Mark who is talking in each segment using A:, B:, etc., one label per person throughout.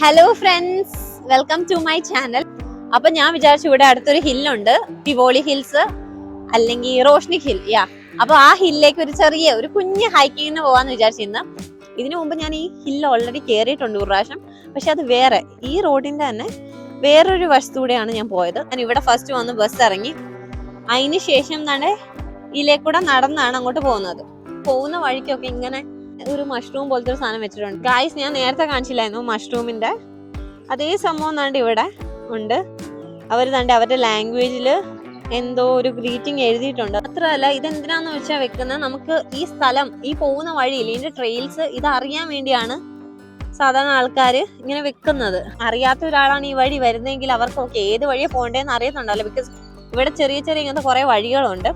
A: Hello friends, welcome to my channel. അപ്പൊ ഞാൻ വിചാരിച്ചു ഇവിടെ അടുത്തൊരു ഹില്ലുണ്ട്, ടിവോളി ഹിൽസ് അല്ലെങ്കിൽ റോഷ്നി ഹിൽ. അപ്പൊ ആ ഹില്ലിലേക്ക് ഒരു കുഞ്ഞ് ഹൈക്കിങ്ങിന് പോവാന്ന് വിചാരിച്ചിരുന്ന. ഇതിനു മുമ്പ് ഞാൻ ഈ ഹില്ല് ഓൾറെഡി കയറിയിട്ടുണ്ട് ഒരു പ്രാവശ്യം. പക്ഷെ അത് വേറെ, ഈ റോഡിന്റെ തന്നെ വേറൊരു വശത്തൂടെയാണ് ഞാൻ പോയത്. ഞാൻ ഇവിടെ ഫസ്റ്റ് വന്ന് ബസ് ഇറങ്ങി, അതിന് ശേഷം തന്നെ ഇതിലേക്കൂടെ നടന്നാണ് അങ്ങോട്ട് പോകുന്നത്. പോകുന്ന വഴിക്കൊക്കെ ഇങ്ങനെ ഒരു മഷ്റൂം പോലത്തെ ഒരു സാധനം വെച്ചിട്ടുണ്ട്. ഗായ്സ്, ഞാൻ നേരത്തെ കാണിച്ചില്ലായിരുന്നു മഷ്റൂമിന്റെ അതേ സംഭവം താണ്ട് ഇവിടെ ഉണ്ട്. അവർ താണ്ട് അവരുടെ ലാംഗ്വേജില് എന്തോ ഒരു ഗ്രീറ്റിംഗ് എഴുതിയിട്ടുണ്ട്. മാത്രമല്ല, ഇതെന്തിനാന്ന് വെച്ചാൽ വെക്കുന്നത്, നമുക്ക് ഈ സ്ഥലം, ഈ പോകുന്ന വഴിയിൽ ഇതിന്റെ ട്രെയിൽസ് ഇത് അറിയാൻ വേണ്ടിയാണ് സാധാരണ ആൾക്കാർ ഇങ്ങനെ വെക്കുന്നത്. അറിയാത്ത ഒരാളാണ് ഈ വഴി വരുന്നതെങ്കിൽ അവർക്ക് ഏത് വഴിയാണ് പോകേണ്ടതെന്ന് അറിയത്തുണ്ടല്ലോ. ബിക്കോസ് ഇവിടെ ചെറിയ ചെറിയ ഇങ്ങനത്തെ കുറെ വഴികളുണ്ട്.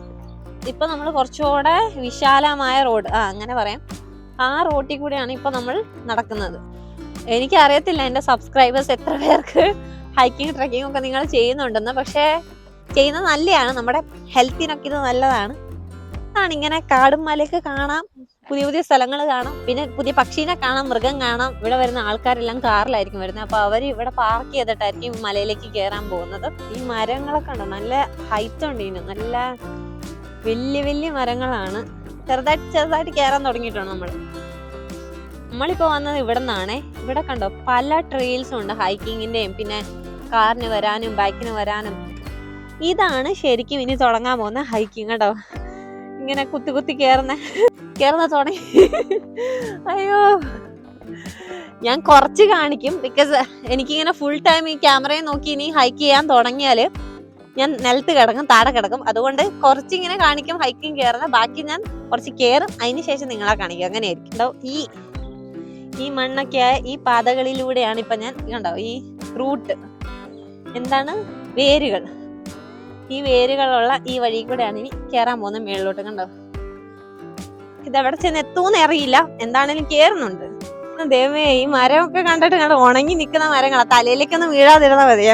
A: ഇപ്പൊ നമ്മൾ കുറച്ചുകൂടെ വിശാലമായ റോഡ്, അങ്ങനെ പറയാം, ആ റോട്ടിൽ കൂടെയാണ് ഇപ്പൊ നമ്മൾ നടക്കുന്നത്. എനിക്ക് അറിയത്തില്ല എൻ്റെ സബ്സ്ക്രൈബേഴ്സ് എത്ര പേർക്ക് ഹൈക്കിങ് ട്രെക്കിംഗ് ഒക്കെ നിങ്ങൾ ചെയ്യുന്നുണ്ടെന്ന്. പക്ഷേ ചെയ്യുന്നത് നല്ലതാണ്, നമ്മുടെ ഹെൽത്തിനൊക്കെ ഇത് നല്ലതാണ്. ഇങ്ങനെ കാടും മലയൊക്കെ കാണാം, പുതിയ പുതിയ സ്ഥലങ്ങൾ കാണാം, പിന്നെ പുതിയ പക്ഷീനെ കാണാം, മൃഗം കാണാം. ഇവിടെ വരുന്ന ആൾക്കാരെല്ലാം കാറിലായിരിക്കും വരുന്നത്. അപ്പൊ അവർ ഇവിടെ പാർക്ക് ചെയ്തിട്ടായിരിക്കും മലയിലേക്ക് കയറാൻ പോകുന്നത്. ഈ മരങ്ങളൊക്കെ ഉണ്ടോ, നല്ല ഹൈറ്റ് ഉണ്ട് ഇതിന്, നല്ല വലിയ വലിയ മരങ്ങളാണ്. ചെറുതായിട്ട് കയറാൻ തുടങ്ങിയിട്ടുണ്ട് നമ്മളിപ്പോ വന്നത് ഇവിടെ നിന്നാണേ. ഇവിടെ കണ്ടോ പല ട്രെയിൽസും ഉണ്ട്, ഹൈക്കിങ്ങിന്റെയും പിന്നെ കാറിന് വരാനും ബൈക്കിന് വരാനും. ഇതാണ് ശരിക്കും ഇനി തുടങ്ങാൻ പോകുന്ന ഹൈക്കിങ് കേട്ടോ. ഇങ്ങനെ കുത്തി കുത്തി കേറുന്ന തുടങ്ങി. അയ്യോ, ഞാൻ കുറച്ച് കാണിക്കും, ബിക്കോസ് എനിക്കിങ്ങനെ ഫുൾ ടൈം ഈ ക്യാമറയെ നോക്കി ഇനി ഹൈക്ക് ചെയ്യാൻ തുടങ്ങിയാല് ഞാൻ നിലത്ത് കിടക്കും, താഴെ കിടക്കും. അതുകൊണ്ട് കുറച്ചിങ്ങനെ കാണിക്കും ഹൈക്കിങ് കയറുന്ന, ബാക്കി ഞാൻ കുറച്ച് കയറും, അതിന് ശേഷം നിങ്ങളെ കാണിക്കും. അങ്ങനെയായിരിക്കും കേട്ടോ. ഈ മണ്ണൊക്കെ ഈ പാതകളിലൂടെയാണ് ഇപ്പൊ ഞാൻ കണ്ടോ, ഈ റൂട്ട് എന്താണ്, വേരുകൾ, ഈ വേരുകളുള്ള ഈ വഴി കൂടെയാണ് ഇനി കയറാൻ പോകുന്ന മേളിലോട്ട്. കണ്ടോ, ഇതെവിടെ ചെന്ന് എത്തൂന്ന് അറിയില്ല, എന്താണെങ്കിലും കേറുന്നുണ്ട്. ദൈവമേ, ഈ മരമൊക്കെ കണ്ടിട്ട് കണ്ടോ, ഉണങ്ങി നിൽക്കുന്ന മരങ്ങളാ, തലയിലേക്കൊന്നും വീഴാതിരുന്ന മതി.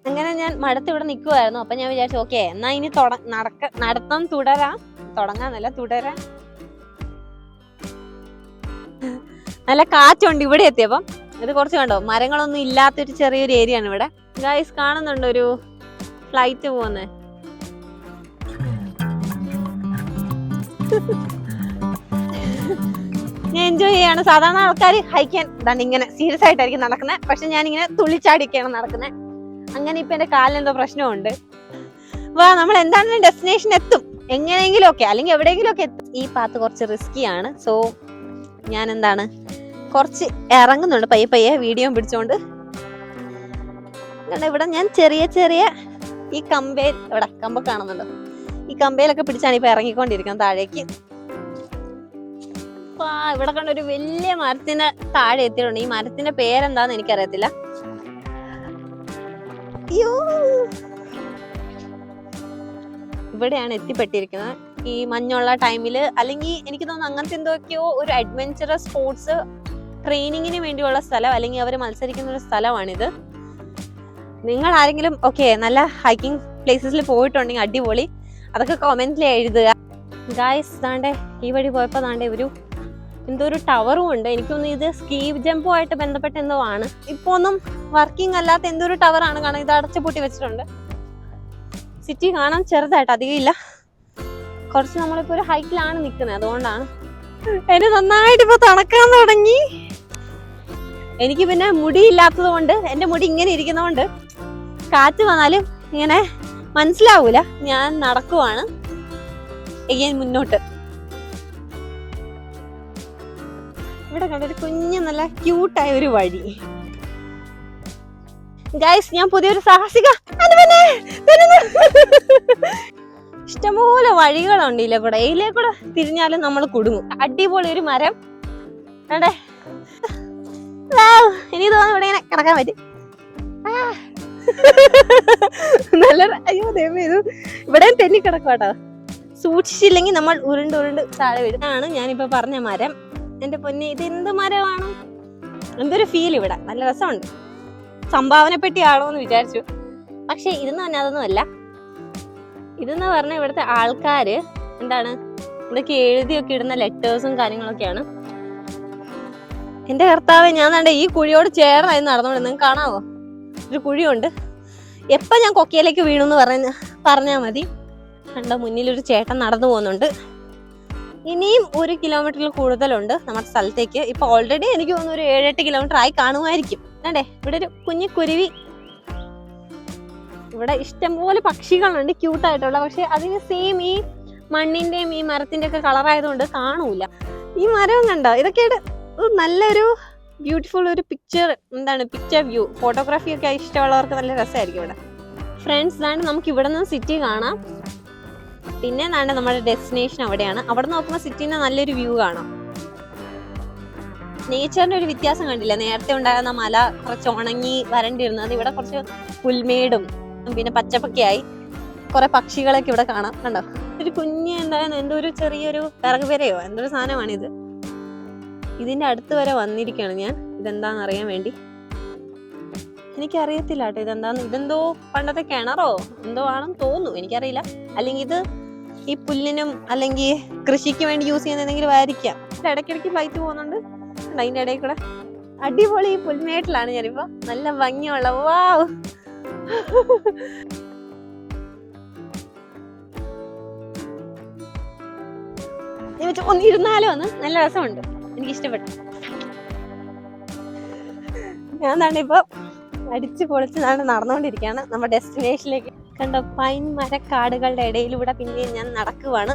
A: അങ്ങനെ ഞാൻ മടുത്ത് ഇവിടെ നിൽക്കുമായിരുന്നു. അപ്പൊ ഞാൻ വിചാരിച്ചു ഓക്കെ, എന്നാ ഇനി നടത്തം തുടങ്ങാന്നല്ല തുടരാൻ. നല്ല കാറ്റുണ്ട് ഇവിടെ എത്തിയപ്പം. ഇത് കുറച്ച് കണ്ടോ, മരങ്ങളൊന്നും ഇല്ലാത്തൊരു ചെറിയൊരു ഏരിയ ആണ് ഇവിടെ. ഗൈസ്, കാണുന്നുണ്ട് ഒരു ഫ്ലൈറ്റ് പോകുന്നത്. ഞാൻ എൻജോയ് ചെയ്യാണ്. സാധാരണ ആൾക്കാർ ഹൈക്കാൻ ഇതാണ് ഇങ്ങനെ സീരിയസ് ആയിട്ടായിരിക്കും നടക്കുന്നത്, പക്ഷെ ഞാനിങ്ങനെ തുള്ളിച്ചാടിയൊക്കെയാണ് നടക്കുന്നത്. അങ്ങനെ ഇപ്പൊ എന്റെ കാലിനെന്തോ പ്രശ്നമുണ്ട്. നമ്മൾ എന്താണെങ്കിലും ഡെസ്റ്റിനേഷൻ എത്തും എങ്ങനെയെങ്കിലും ഒക്കെ, അല്ലെങ്കിൽ എവിടെയെങ്കിലും ഒക്കെ എത്തും. ഈ പാത്ത് കുറച്ച് റിസ്കിയാണ്. സോ ഞാൻ കുറച്ച് ഇറങ്ങുന്നുണ്ട് പയ്യെ വീഡിയോ പിടിച്ചോണ്ട്. ഇവിടെ ഞാൻ ചെറിയ ഈ കമ്പ കാണുന്നുണ്ടോ, ഈ കമ്പയിലൊക്കെ പിടിച്ചാണ് ഇപ്പൊ ഇറങ്ങിക്കൊണ്ടിരിക്കുന്നത് താഴേക്ക്. ഇവിടെ കണ്ട ഒരു വലിയ മരത്തിന് താഴെ എത്തിയിട്ടുണ്ട്. ഈ മരത്തിന്റെ പേരെന്താന്ന് എനിക്കറിയത്തില്ല. ഇവിടെയാണ് എത്തിപ്പെട്ടിരിക്കുന്നത്. ഈ മഞ്ഞുള്ള ടൈമില്, അല്ലെങ്കിൽ എനിക്ക് തോന്നുന്നു അങ്ങനത്തെ എന്തൊക്കെയോ ഒരു അഡ്വെഞ്ചറസ് സ്പോർട്സ് ട്രെയിനിങ്ങിന് വേണ്ടിയുള്ള സ്ഥലം, അല്ലെങ്കിൽ അവർ മത്സരിക്കുന്ന ഒരു സ്ഥലമാണിത്. നിങ്ങൾ ആരെങ്കിലും നല്ല ഹൈക്കിംഗ് പ്ലേസസിൽ പോയിട്ടുണ്ടെങ്കിൽ അടിപൊളി, അതൊക്കെ കമന്റിൽ എഴുതുക. ഗായ്സ്, താണ്ടെ ഈ വഴി പോയപ്പോ താണ്ടെ എന്തോ ഒരു ടവറും ഉണ്ട്. എനിക്കൊന്നും ഇത് സ്കീ ജമ്പുമായിട്ട് ബന്ധപ്പെട്ട എന്തോ ആണ്. ഇപ്പൊ ഒന്നും വർക്കിംഗ് അല്ലാത്ത എന്തോ ഒരു ടവറാണ് കാണാൻ. ഇത് അടച്ചു പൂട്ടി വെച്ചിട്ടുണ്ട്. സിറ്റി കാണാൻ ചെറുതായിട്ട്, അധികം ഇല്ല. കുറച്ച് നമ്മളിപ്പോ ഒരു ഹൈറ്റിലാണ് നിൽക്കുന്നത്, അതുകൊണ്ടാണ്. എനിക്ക് നന്നായിട്ട് ഇപ്പൊ തണുക്കാൻ തുടങ്ങി. എനിക്ക് പിന്നെ മുടി ഇല്ലാത്തത് കൊണ്ട്, എന്റെ മുടി ഇങ്ങനെ ഇരിക്കുന്നതുകൊണ്ട് കാറ്റ് വന്നാലും ഇങ്ങനെ മനസ്സിലാവൂല. ഞാൻ നടക്കുവാണ് മുന്നോട്ട്. ഇവിടെ കണ്ടൊരു കുഞ്ഞു നല്ല ക്യൂട്ടായ ഒരു വഴി. ഗൈസ്, ഞാൻ പുതിയൊരു സാഹസിക ഇഷ്ടംപോലെ വഴികളുണ്ട് ഇതിലേക്കൂടെ തിരിഞ്ഞാലും നമ്മൾ കുടുങ്ങും. അടിപൊളി ഒരു മരം കണ്ടേ. എനിക്ക് തോന്നുന്നു ഇവിടെ ഇങ്ങനെ കിടക്കാൻ പറ്റും. നല്ല, അയ്യോ ദൈവമേ, ഇവിടെ തെന്നി കിടക്കുവാട്ടോ. സൂക്ഷിച്ചില്ലെങ്കിൽ നമ്മൾ ഉരുണ്ട് താഴെ വീഴുന്നതാണ് ഞാനിപ്പോ പറഞ്ഞ മരം. എന്റെ പൊന്നെ, ഇത് എന്ത് മരമാണ്, എന്തൊരു ഫീൽ. ഇവിടെ നല്ല രസമുണ്ട്. സംഭാവന പെട്ടിയാണോ എന്ന് വിചാരിച്ചു, പക്ഷെ ഇതെന്ന് പറഞ്ഞാൽ അതൊന്നുമല്ല. ഇതെന്ന് പറഞ്ഞാൽ ഇവിടുത്തെ ആൾക്കാര് ഇതൊക്കെ എഴുതിയൊക്കെ ഇടുന്ന ലെറ്റേഴ്സും കാര്യങ്ങളൊക്കെയാണ്. എന്റെ കർത്താവ്, ഞാൻ കണ്ട ഈ കുഴിയോട് ചേർന്നായി നടന്നോണ്ട് നിങ്ങൾക്ക് കാണാവോ? ഒരു കുഴിയുണ്ട്. എപ്പോ ഞാൻ കൊക്കയിലേക്ക് വീണെന്ന് പറഞ്ഞാൽ മതി. കണ്ട മുന്നിലൊരു ചേട്ടൻ നടന്നു പോകുന്നുണ്ട്. ഇനിയും 1 കിലോമീറ്ററിൽ കൂടുതലുണ്ട് നമ്മുടെ സ്ഥലത്തേക്ക്. ഇപ്പൊ ഓൾറെഡി എനിക്ക് തോന്നുന്നു ഒരു 7-8 കിലോമീറ്റർ ആയി കാണുമായിരിക്കും. അതെ, ഇവിടെ ഒരു കുഞ്ഞു കുരുവി. ഇവിടെ ഇഷ്ടംപോലെ പക്ഷികളുണ്ട്, ക്യൂട്ടായിട്ടുള്ള. പക്ഷെ അതിന് സെയിം ഈ മണ്ണിന്റെയും ഈ മരത്തിന്റെ ഒക്കെ കളർ ആയതുകൊണ്ട് കാണൂല. ഈ മരം കണ്ടോ? ഇതൊക്കെ നല്ലൊരു ബ്യൂട്ടിഫുൾ ഒരു പിക്ചർ വ്യൂ. ഫോട്ടോഗ്രാഫി ഒക്കെ ഇഷ്ടമുള്ളവർക്ക് നല്ല രസമായിരിക്കും ഇവിടെ. ഫ്രണ്ട്സ്, നമുക്ക് ഇവിടെ നിന്ന് സിറ്റി കാണാം. പിന്നെ നമ്മുടെ ഡെസ്റ്റിനേഷൻ അവിടെയാണ്. അവിടെ നോക്കുമ്പോൾ സിറ്റിന്റെ നല്ലൊരു വ്യൂ കാണാം. നേച്ചറിന്റെ ഒരു വ്യത്യാസം കണ്ടില്ല? നേരത്തെ ഉണ്ടായിരുന്ന മല കുറച്ച് ഉണങ്ങി വരണ്ടിരുന്നത് ഇവിടെ കുറച്ച് പുൽമേടും പിന്നെ പച്ചപ്പൊക്കെയായി. കുറെ പക്ഷികളൊക്കെ ഇവിടെ കാണാം. കണ്ടോ? ഒരു കുഞ്ഞ് എന്തായാലും എന്തോ ഒരു ചെറിയൊരു വിറകുപെരയോ എന്തൊരു സാധനമാണിത്. ഇതിന്റെ അടുത്ത് വരെ വന്നിരിക്കുകയാണ് ഞാൻ ഇതെന്താന്ന് അറിയാൻ വേണ്ടി. എനിക്കറിയത്തില്ല കേട്ടോ ഇതെന്താന്ന്. ഇതെന്തോ പണ്ടത്തെ കിണറോ എന്തോ ആണെന്ന് തോന്നുന്നു, എനിക്കറിയില്ല. അല്ലെങ്കിൽ ഇത് ഈ പുല്ലിനും അല്ലെങ്കിൽ കൃഷിക്ക് വേണ്ടി യൂസ് ചെയ്യുന്ന എന്തെങ്കിലും ആയിരിക്കാം. ഇടയ്ക്കിടയ്ക്ക് ഫ്ലൈറ്റ് പോകുന്നുണ്ട് അതിന്റെ ഇടയിൽ കൂടെ. അടിപൊളി ഈ പുൽമേട്ടിലാണ് ഞാനിപ്പോ. നല്ല ഭംഗിയുള്ള വാവ്. ഒന്നിരുന്നാലോ ഒന്ന് നല്ല രസമുണ്ട്, എനിക്ക് ഇഷ്ടപ്പെട്ടു. ഞാൻ ഇപ്പൊ അടിച്ചു പൊളിച്ച് നടന്നുകൊണ്ടിരിക്കുകയാണ് നമ്മുടെ ഡെസ്റ്റിനേഷനിലേക്ക്. കണ്ടോ, പൈൻ മരക്കാടുകളുടെ ഇടയിലൂടെ പിന്നെ ഞാൻ നടക്കുവാണ്.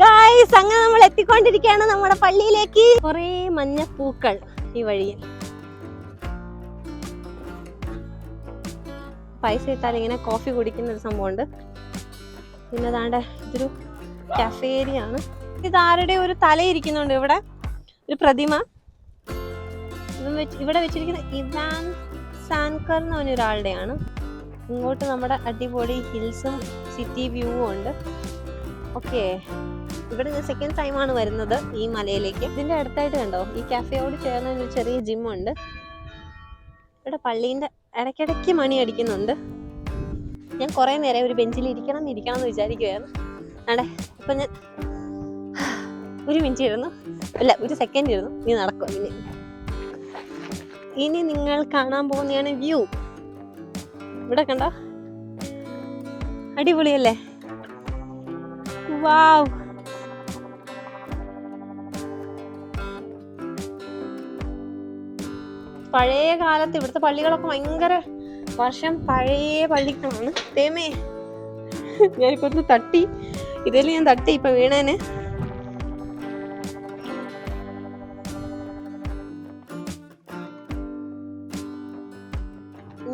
A: ഗായ്സ്, അങ്ങനെ നമ്മൾ എത്തിക്കൊണ്ടിരിക്കുകയാണ് നമ്മുടെ പള്ളിയിലേക്ക്. കുറെ മഞ്ഞപ്പൂക്കൾ ഈ വഴിയിൽ. പൈസ ഇട്ടാൽ ഇങ്ങനെ കോഫി കുടിക്കുന്ന ഒരു സംഭവമുണ്ട്. പിന്നെ ഇതൊരു കഫേരിയ ആണ്. ഇതാരുടെ ഒരു തല ഇരിക്കുന്നുണ്ട് ഇവിടെ, ഒരു പ്രതിമ. ഇവിടെ വെച്ചിരിക്കുന്ന ഇവാൻ സാൻകർ എന്ന് പറഞ്ഞ ഒരാളുടെയാണ്. ഇങ്ങോട്ട് നമ്മുടെ അടിപൊളി ഹിൽസും സിറ്റി വ്യൂവും ഉണ്ട്. ഓക്കെ, ഇവിടെ ഞാൻ സെക്കൻഡ് ടൈമാണ് വരുന്നത് ഈ മലയിലേക്ക്. ഇതിന്റെ അടുത്തായിട്ട് കണ്ടോ, ഈ കഫേയോട് ചേർന്ന ഒരു ചെറിയ ജിമ്മുണ്ട്. ഇവിടെ പള്ളീന്റെ ഇടയ്ക്കിടയ്ക്ക് മണി അടിക്കുന്നുണ്ട്. ഞാൻ കുറെ നേരം ഒരു ബെഞ്ചിൽ ഇരിക്കണം എന്ന് വിചാരിക്കുകയാണ്. ഇപ്പൊ ഞാൻ 1 മിനിറ്റ് ഇരുന്നു, അല്ല 1 സെക്കൻഡ് ഇരുന്നു. ഇനി നടക്കും. ഇനി നിങ്ങൾ കാണാൻ പോകുന്നതാണ് വ്യൂ. ഇവിടെ കണ്ടോ, അടിപൊളിയല്ലേ? വാവ്. പഴയ കാലത്ത് ഇവിടുത്തെ പള്ളികളൊക്കെ ഭയങ്കര വർഷം പഴയ പള്ളികളാണ്. തേമേ, ഞാനിപ്പോ ഒന്ന് തട്ടി, ഇതിൽ ഞാൻ തട്ടി ഇപ്പൊ വീണേന്.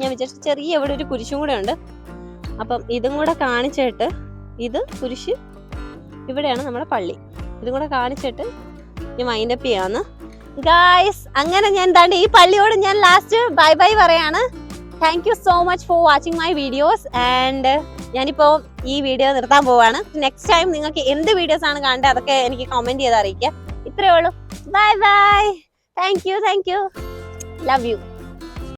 A: ഞാൻ വിചാരിച്ചു ചെറിയ ഇവിടെ ഒരു കുരിശും കൂടെ ഉണ്ട്. അപ്പം ഇതും കൂടെ കാണിച്ചിട്ട്, ഇത് കുരിശ്, ഇവിടെയാണ് നമ്മുടെ പള്ളി. ഇതും കൂടെ കാണിച്ചിട്ട് ഞാൻ വൈൻഡപ്പ് ചെയ്യാന്ന് ഗായ്സ്. അങ്ങനെ ഞാൻ ഈ പള്ളിയോട് ഞാൻ ലാസ്റ്റ് ബൈ ബൈ പറയാണ്. Thank you so much for watching my videos. And ഞാനിപ്പോൾ ഈ വീഡിയോ നിർത്താൻ പോവാണ്. നെക്സ്റ്റ് ടൈം നിങ്ങൾക്ക് എന്ത് വീഡിയോസ് ആണ് കാണേണ്ടത് അതൊക്കെ എനിക്ക് കമന്റ് ചെയ്ത് അറിയിക്കുക. ഇത്രയേ ഉള്ളൂ. Bye bye. Thank you. Love you.